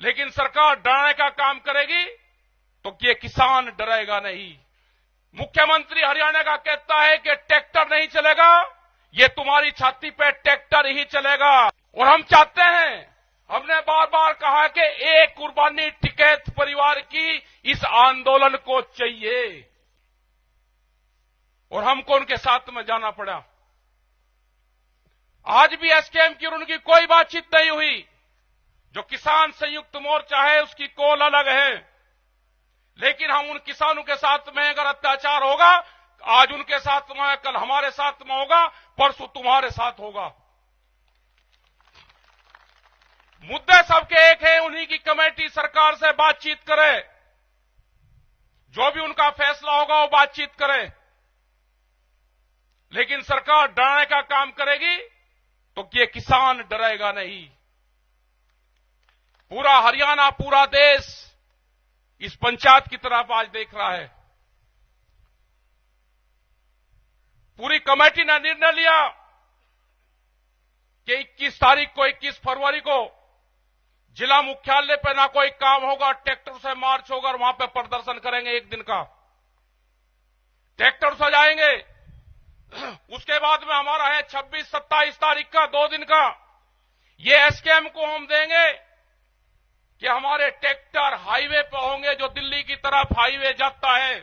लेकिन सरकार डराने का काम करेगी तो ये किसान डरेगा नहीं। मुख्यमंत्री हरियाणा का कहता है कि ट्रैक्टर नहीं चलेगा, ये तुम्हारी छाती पे ट्रैक्टर ही चलेगा। और हम चाहते हैं, हमने बार बार कहा कि एक कुर्बानी टिकैत परिवार की इस आंदोलन को चाहिए और हमको उनके साथ में जाना पड़ा। आज भी एसकेएम की और उनकी कोई बातचीत नहीं हुई। जो किसान संयुक्त मोर्चा है उसकी कॉल अलग है, लेकिन हम उन किसानों के साथ में अगर अत्याचार होगा, आज उनके साथ में, कल हमारे साथ में होगा, परसों तुम्हारे साथ होगा। मुद्दे सबके एक है, उन्हीं की कमेटी सरकार से बातचीत करे, जो भी उनका फैसला होगा वो बातचीत करे। लेकिन सरकार डराने का काम करेगी तो ये किसान डरेगा नहीं। पूरा हरियाणा, पूरा देश इस पंचायत की तरफ आज देख रहा है। पूरी कमेटी ने निर्णय लिया कि 21 तारीख को, 21 फरवरी को जिला मुख्यालय पे ना कोई काम होगा, ट्रैक्टर से मार्च होगा और वहां पे प्रदर्शन करेंगे। एक दिन का ट्रैक्टर से जाएंगे। उसके बाद में हमारा है 26, 27 तारीख का 2 दिन का। ये एसकेएम को हम देंगे कि हमारे ट्रैक्टर हाईवे पर होंगे, जो दिल्ली की तरफ हाईवे जाता है।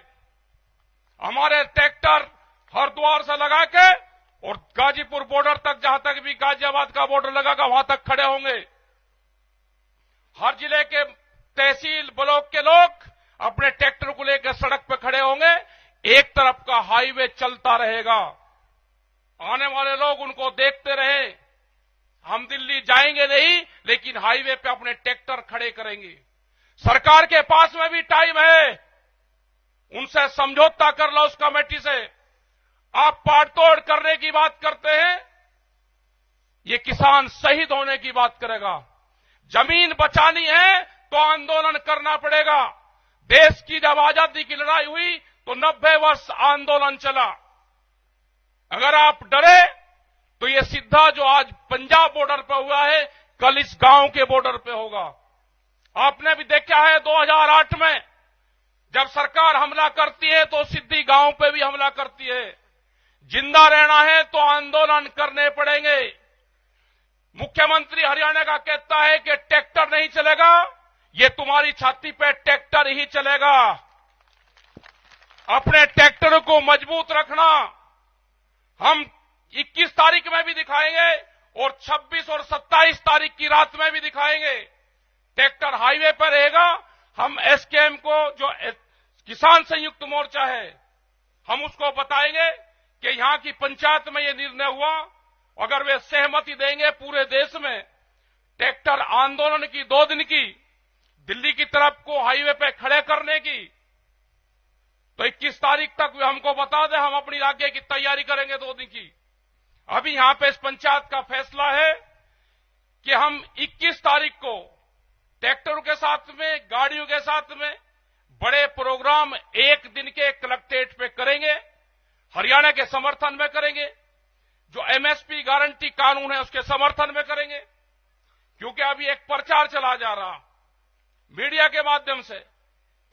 हमारे ट्रैक्टर हरिद्वार से लगा के और गाजीपुर बॉर्डर तक, जहां तक भी गाजियाबाद का बॉर्डर लगागा वहां तक खड़े होंगे। हर जिले के तहसील ब्लॉक के लोग अपने ट्रैक्टर को लेकर सड़क पर खड़े होंगे। एक तरफ का हाईवे चलता रहेगा, आने वाले लोग उनको देखते रहे। हम दिल्ली जाएंगे नहीं, लेकिन हाईवे पे अपने ट्रैक्टर खड़े करेंगे। सरकार के पास में भी टाइम है, उनसे समझौता कर लो उस कमेटी से। आप पाड़तोड़ करने की बात करते हैं, ये किसान शहीद होने की बात करेगा। जमीन बचानी है तो आंदोलन करना पड़ेगा। देश की जब आजादी की लड़ाई हुई तो 90 वर्ष आंदोलन चला। अगर आप डरे तो ये सीधा जो आज पंजाब बॉर्डर पर हुआ है, कल इस गांव के बॉर्डर पे होगा। आपने भी देखा है 2008 में जब सरकार हमला करती है तो सिद्धि गांव पे भी हमला करती है। जिंदा रहना है तो आंदोलन करने पड़ेंगे। मुख्यमंत्री हरियाणा का कहता है कि ट्रैक्टर नहीं चलेगा, ये तुम्हारी छाती पे ट्रैक्टर ही चलेगा। अपने ट्रैक्टर को मजबूत रखना। हम 21 तारीख में भी दिखाएंगे और 26 और 27 तारीख की रात में भी दिखाएंगे। ट्रैक्टर हाईवे पर रहेगा। हम एसकेएम को, जो किसान संयुक्त मोर्चा है, हम उसको बताएंगे कि यहां की पंचायत में यह निर्णय हुआ। अगर वे सहमति देंगे पूरे देश में ट्रैक्टर आंदोलन की 2 दिन की, दिल्ली की तरफ को हाईवे पे खड़े करने की, तो 21 तारीख तक वे हमको बता दें, हम अपनी आगे की तैयारी करेंगे 2 दिन की। अभी यहां पे इस पंचायत का फैसला है कि हम 21 तारीख को ट्रैक्टरों के साथ में, गाड़ियों के साथ में बड़े प्रोग्राम 1 दिन के कलेक्ट्रेट पे करेंगे। हरियाणा के समर्थन में करेंगे। जो एमएसपी गारंटी कानून है उसके समर्थन में करेंगे। क्योंकि अभी एक प्रचार चला जा रहा मीडिया के माध्यम से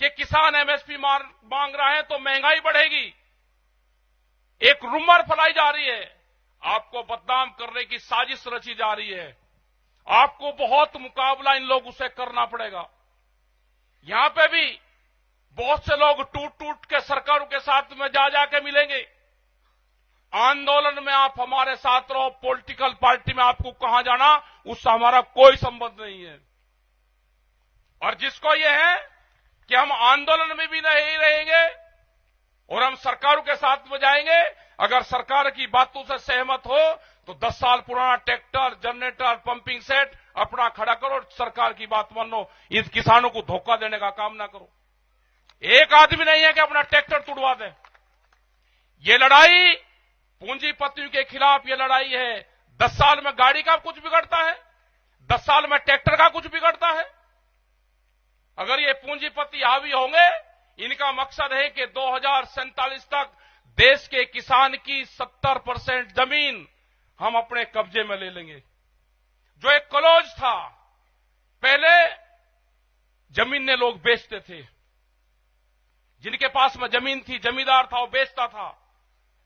कि किसान एमएसपी मांग रहा है तो महंगाई बढ़ेगी। एक रूमर फैलाई जा रही है, आपको बदनाम करने की साजिश रची जा रही है। आपको बहुत मुकाबला इन लोगों से करना पड़ेगा। यहां पे भी बहुत से लोग टूट टूट के सरकारों के साथ में जा जाके मिलेंगे। आंदोलन में आप हमारे साथ रहो, पॉलिटिकल पार्टी में आपको कहां जाना उससे हमारा कोई संबंध नहीं है। और जिसको यह है कि हम आंदोलन में भी नहीं रहेंगे और हम सरकारों के साथ में जाएंगे, अगर सरकार की बातों से सहमत हो तो 10 साल पुराना ट्रैक्टर, जनरेटर, पंपिंग सेट अपना खड़ा करो, सरकार की बात मानो। इन किसानों को धोखा देने का काम ना करो। एक आदमी नहीं है कि अपना ट्रैक्टर तुड़वा दे। ये लड़ाई पूंजीपतियों के खिलाफ ये लड़ाई है। 10 साल में गाड़ी का कुछ बिगड़ता है, 10 साल में ट्रैक्टर का कुछ बिगड़ता है। अगर ये पूंजीपति हावी होंगे, इनका मकसद है कि 2047 तक देश के किसान की 70% जमीन हम अपने कब्जे में ले लेंगे। जो एक क्लोज था, पहले जमीनें लोग बेचते थे। जिनके पास में जमीन थी, जमींदार था, वो बेचता था।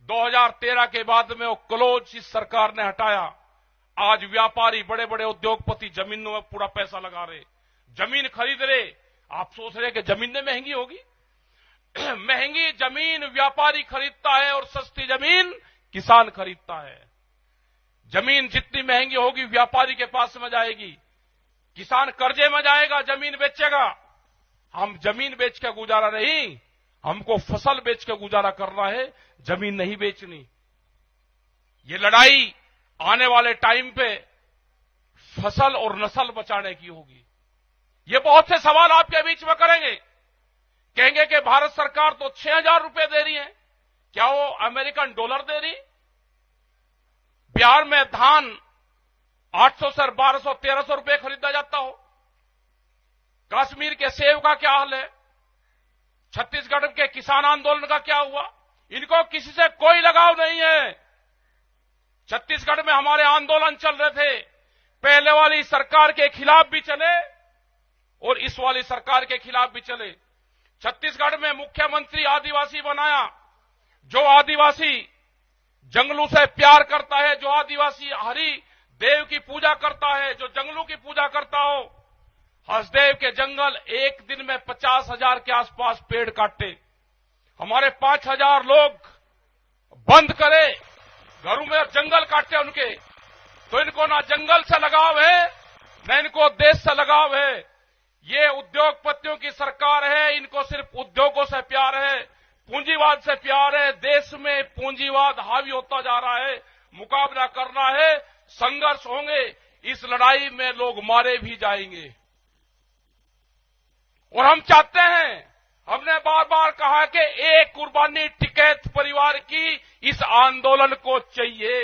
2013 के बाद में वो क्लोज इस सरकार ने हटाया। आज व्यापारी, बड़े बड़े उद्योगपति जमीनों में पूरा पैसा लगा रहे, जमीन खरीद रहे। आप सोच रहे कि जमीनें महंगी होगी? महंगी जमीन व्यापारी खरीदता है और सस्ती जमीन किसान खरीदता है। जमीन जितनी महंगी होगी व्यापारी के पास में जाएगी, किसान कर्जे में जाएगा, जमीन बेचेगा। हम जमीन बेच के गुजारा नहीं, हमको फसल बेच के गुजारा करना है, जमीन नहीं बेचनी। ये लड़ाई आने वाले टाइम पे फसल और नस्ल बचाने की होगी। ये बहुत से सवाल आपके बीच में करेंगे, कहेंगे कि भारत सरकार तो 6,000 रुपए दे रही है, क्या वो अमेरिकन डॉलर दे रही? बिहार में धान 800 से 1200 1300 रुपए खरीदा जाता हो। कश्मीर के सेब का क्या हाल है? छत्तीसगढ़ के किसान आंदोलन का क्या हुआ? इनको किसी से कोई लगाव नहीं है। छत्तीसगढ़ में हमारे आंदोलन चल रहे थे, पहले वाली सरकार के खिलाफ भी चले और इस वाली सरकार के खिलाफ भी चले। छत्तीसगढ़ में मुख्यमंत्री आदिवासी बनाया। जो आदिवासी जंगलों से प्यार करता है, जो आदिवासी हरि देव की पूजा करता है, जो जंगलों की पूजा करता हो, हसदेव के जंगल एक दिन में 50,000 के आसपास पेड़ काटे। हमारे 5,000 लोग बंद करे, घरों में जंगल काटे उनके। तो इनको ना जंगल से लगाव है, न इनको देश से लगाव है। ये उद्योगपतियों की सरकार है, इनको सिर्फ उद्योगों से प्यार है, पूंजीवाद से प्यार है। देश में पूंजीवाद हावी होता जा रहा है, मुकाबला करना है, संघर्ष होंगे। इस लड़ाई में लोग मारे भी जाएंगे और हम चाहते हैं, हमने बार बार कहा कि एक कुर्बानी टिकैत परिवार की इस आंदोलन को चाहिए।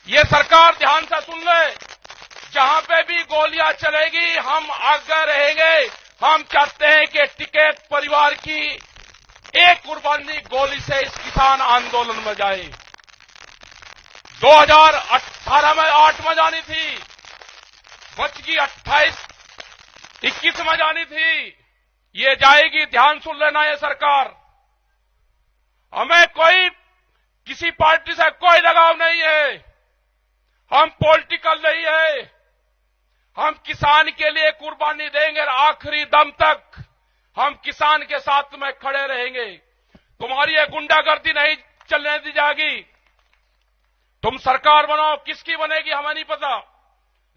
ये सरकार ध्यान से सुन ले, जहां पे भी गोलियां चलेगी हम आगे रहेंगे। हम चाहते हैं कि टिकैत परिवार की एक कुर्बानी गोली से इस किसान आंदोलन में जाए। 2018 में 8 में जानी थी, बच गई 21 में जानी थी। ये जाएगी, ध्यान सुन लेना। ये सरकार, हमें कोई किसी पार्टी से कोई लगाव नहीं है, हम पॉलिटिकल नहीं है। हम किसान के लिए कुर्बानी देंगे और आखिरी दम तक हम किसान के साथ में खड़े रहेंगे। तुम्हारी ये गुंडागर्दी नहीं चलने दी जाएगी। तुम सरकार बनाओ, किसकी बनेगी हमें नहीं पता,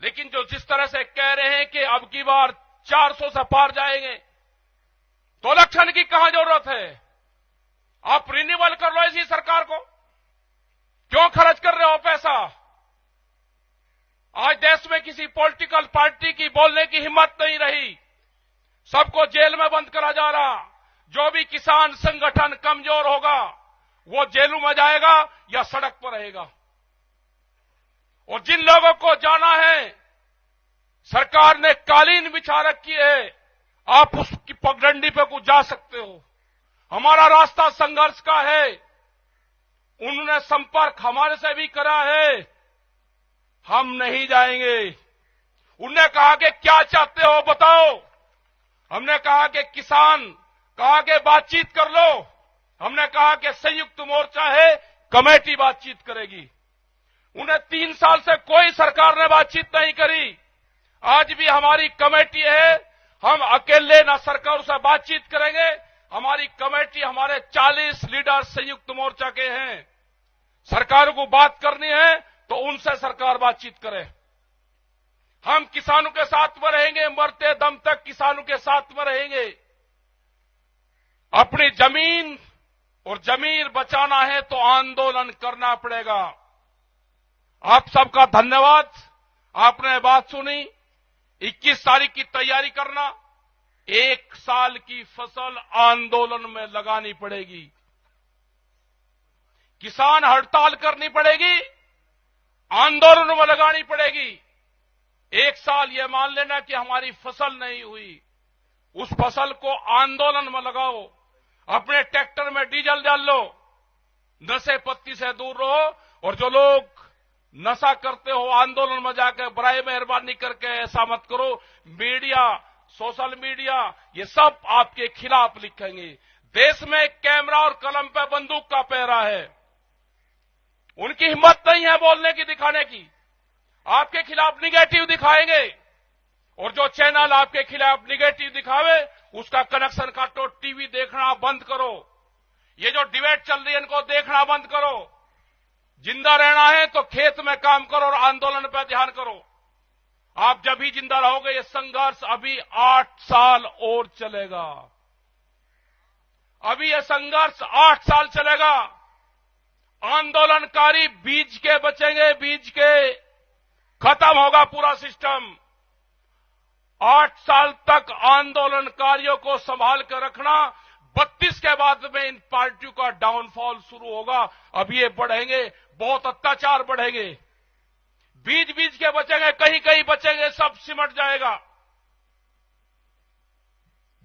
लेकिन जो जिस तरह से कह रहे हैं कि अब की बार 400 से पार जाएंगे, तो इलेक्शन की कहां जरूरत है? आप रिन्यूअल कर लो इसी सरकार को, क्यों खर्च कर रहे हो पैसा? आज देश में किसी पॉलिटिकल पार्टी की बोलने की हिम्मत नहीं रही, सबको जेल में बंद करा जा रहा। जो भी किसान संगठन कमजोर होगा वो जेलों में जाएगा या सड़क पर रहेगा। और जिन लोगों को जाना है, सरकार ने कालीन बिछा रखी है, आप उसकी पगडंडी पे कुछ जा सकते हो। हमारा रास्ता संघर्ष का है। उन्होंने संपर्क हमारे से भी करा है, हम नहीं जाएंगे। उन्होंने कहा कि क्या चाहते हो बताओ, हमने कहा कि किसान, कहा कि बातचीत कर लो। हमने कहा कि संयुक्त मोर्चा है, कमेटी बातचीत करेगी। उन्हें 3 साल से कोई सरकार ने बातचीत नहीं करी। आज भी हमारी कमेटी है, हम अकेले ना सरकार से बातचीत करेंगे। हमारी कमेटी, हमारे 40 लीडर संयुक्त मोर्चा के हैं। सरकार को बात करनी है तो उनसे सरकार बातचीत करे। हम किसानों के साथ में रहेंगे, मरते दम तक किसानों के साथ में रहेंगे। अपनी जमीन और जमीर बचाना है तो आंदोलन करना पड़ेगा। आप सबका धन्यवाद, आपने बात सुनी। 21 तारीख की तैयारी करना, 1 साल की फसल आंदोलन में लगानी पड़ेगी। किसान हड़ताल करनी पड़ेगी, आंदोलन में लगानी पड़ेगी। 1 साल ये मान लेना कि हमारी फसल नहीं हुई, उस फसल को आंदोलन में लगाओ। अपने ट्रैक्टर में डीजल डाल लो, नशे पत्ती से दूर रहो। और जो लोग नशा करते हो आंदोलन में जाकर, बराए मेहरबानी करके ऐसा मत करो। मीडिया, सोशल मीडिया, ये सब आपके खिलाफ लिखेंगे। देश में कैमरा और कलम पे बंदूक का पहरा है, उनकी हिम्मत नहीं है बोलने की, दिखाने की। आपके खिलाफ निगेटिव दिखाएंगे, और जो चैनल आपके खिलाफ निगेटिव दिखावे उसका कनेक्शन काटो, टीवी देखना बंद करो। ये जो डिबेट चल रही है इनको देखना बंद करो। जिंदा रहना है तो खेत में काम करो और आंदोलन पर ध्यान करो। आप जब भी जिंदा रहोगे। ये संघर्ष अभी 8 साल और चलेगा। अभी ये संघर्ष 8 साल चलेगा। आंदोलनकारी बीज के बचेंगे, बीज के, खत्म होगा पूरा सिस्टम। 8 साल तक आंदोलनकारियों को संभाल कर रखना। 32 के बाद में इन पार्टियों का डाउनफॉल शुरू होगा। अब ये बढ़ेंगे, बहुत अत्याचार बढ़ेंगे। बीज बीज के बचेंगे, कहीं कहीं बचेंगे, सब सिमट जाएगा।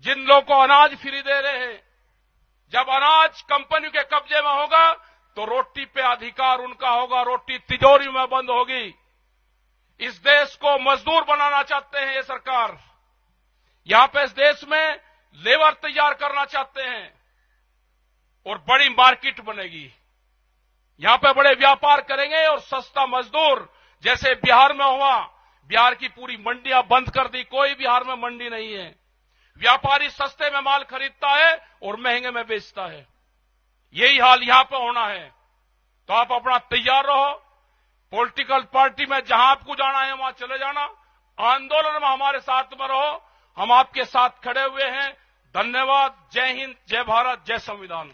जिन लोगों को अनाज फ्री दे रहे हैं, जब अनाज कंपनी के कब्जे में होगा तो रोटी पे अधिकार उनका होगा, रोटी तिजोरी में बंद होगी। इस देश को मजदूर बनाना चाहते हैं ये सरकार। यहां पे इस देश में लेबर तैयार करना चाहते हैं और बड़ी मार्केट बनेगी। यहां पे बड़े व्यापार करेंगे और सस्ता मजदूर, जैसे बिहार में हुआ। बिहार की पूरी मंडियां बंद कर दी, कोई बिहार में मंडी नहीं है। व्यापारी सस्ते में माल खरीदता है और महंगे में बेचता है। यही हाल यहां पे होना है। तो आप अपना तैयार रहो। पॉलिटिकल पार्टी में जहां आपको जाना है वहां चले जाना। आंदोलन में हमारे साथ में रहो, हम आपके साथ खड़े हुए हैं। धन्यवाद। जय हिंद, जय भारत, जय संविधान।